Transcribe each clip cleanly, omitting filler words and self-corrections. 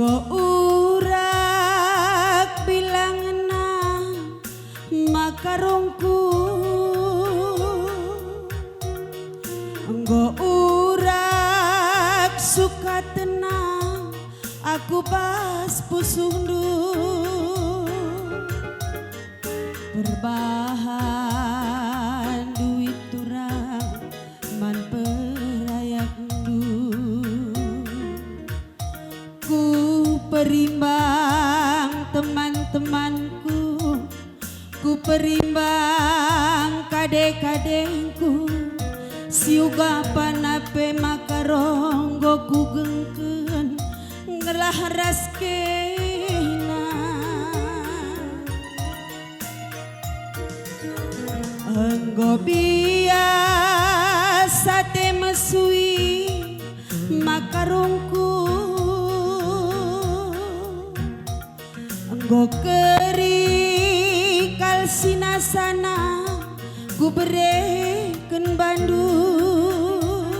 Enggo urak bilangna makarongku, enggo urak suka tenang aku pas pusundu berbahan duit turang man perayandu ku perimbang teman-temanku, ku perimbang kade-kadengku, siuga panape makaronggo ku gengkeun ngelah raskena. Enggo biasa te mesui makarongku, enggo keri kal sinasana ku bereken Bandung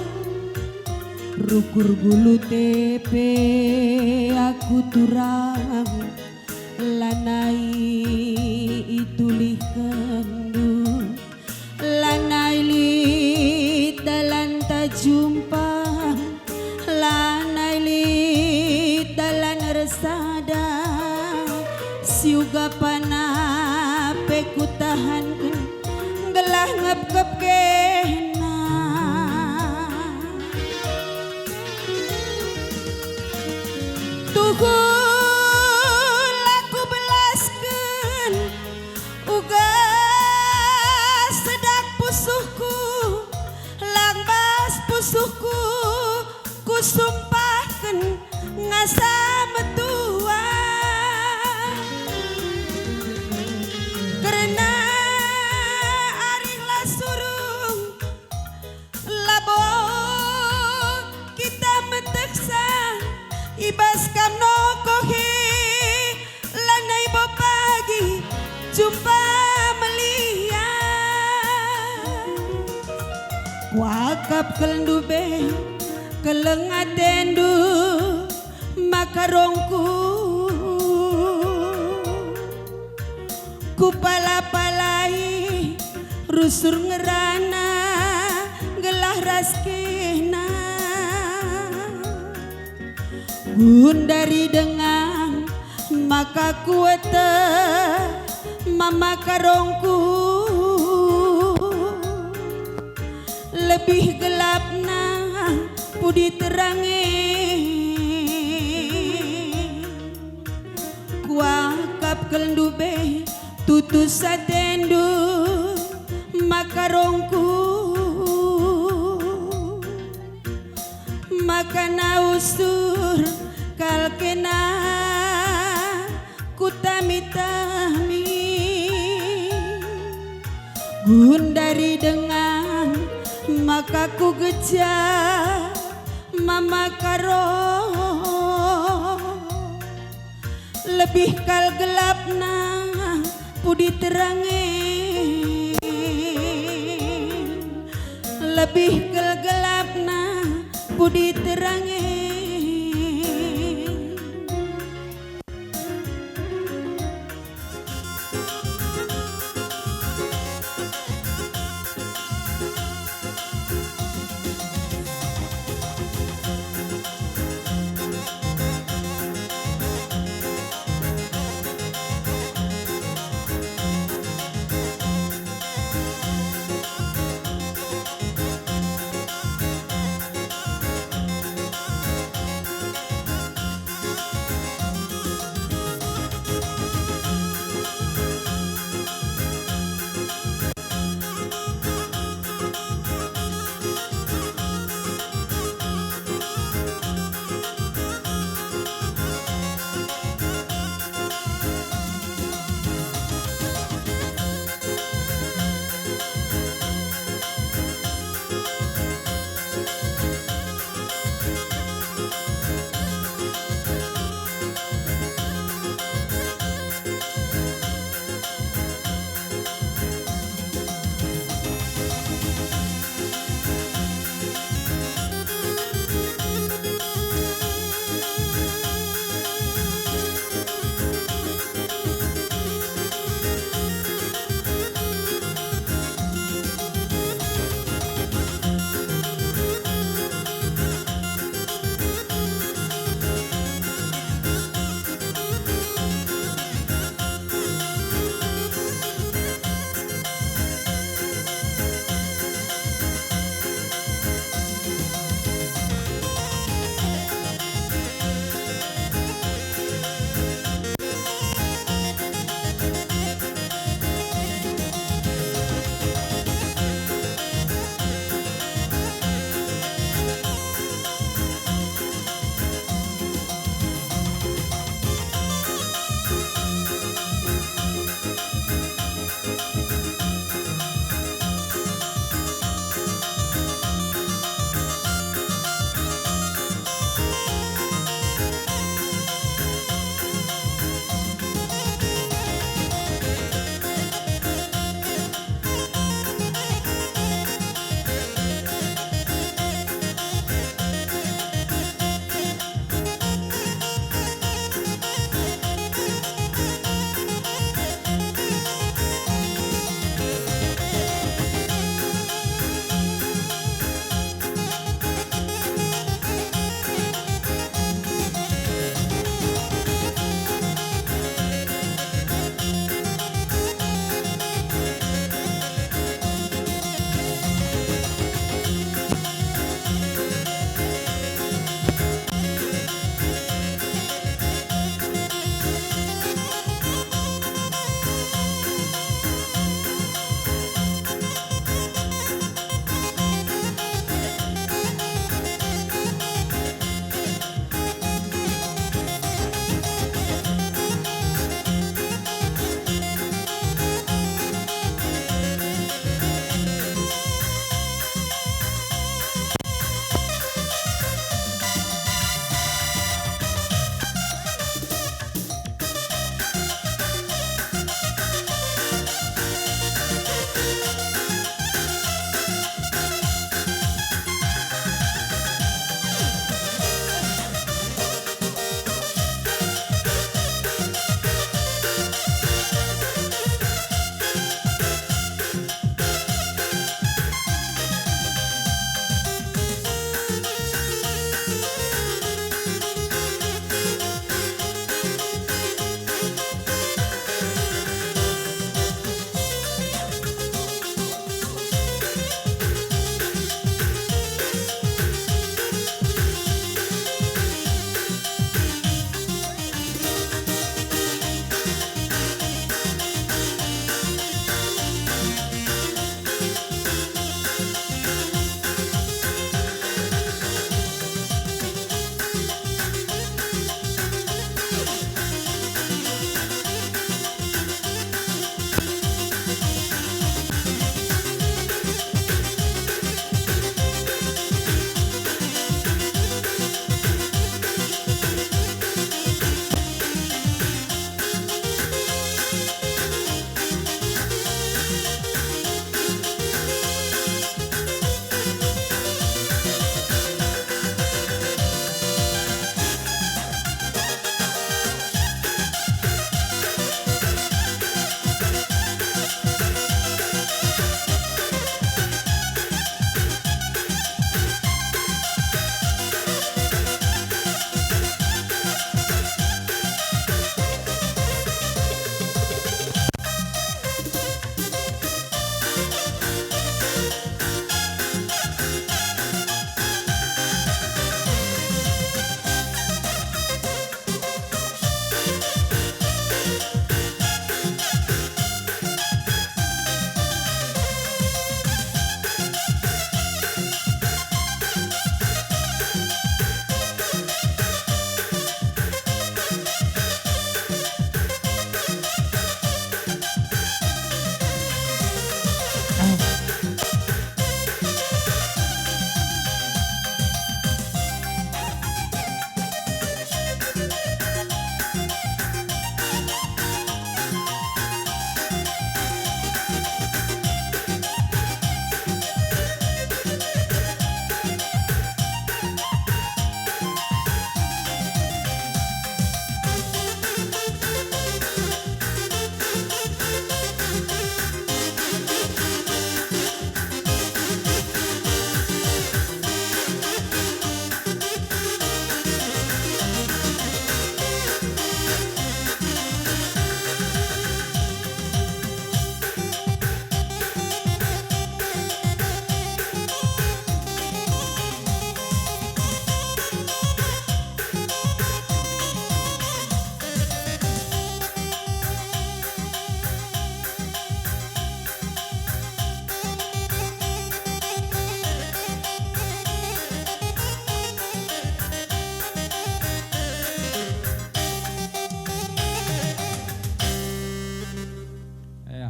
rukur gulu tepe aku turang lanai itulih kendu lanai li dalan tajumpa lanai li dalan resada siuga panape ku tahankeun gelah ngep-ngep kena. Tuhul aku belaskeun uga sedak pusuhku langbas pusuhku ku sumpahkeun ngasa metua karena arihlah surung labo kita meteksa ibas kamno kohe lanai bo pagi jumpa melia wakap kelendube kelengatendu makarongku ku pala-palai rusur ngerana gelah raskena gundari dengan maka kuete mama karongku lebih gelapna pudi terange kuakap kelendube tutu satendu makarongku makana usur kalkena kutami-tami gundari dengan maka ku geja mama karo lebih kal gelapna pudi terange lebih kal gelapna pudi terange.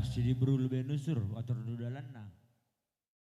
Sidi Brul Benusur atur dudalanna.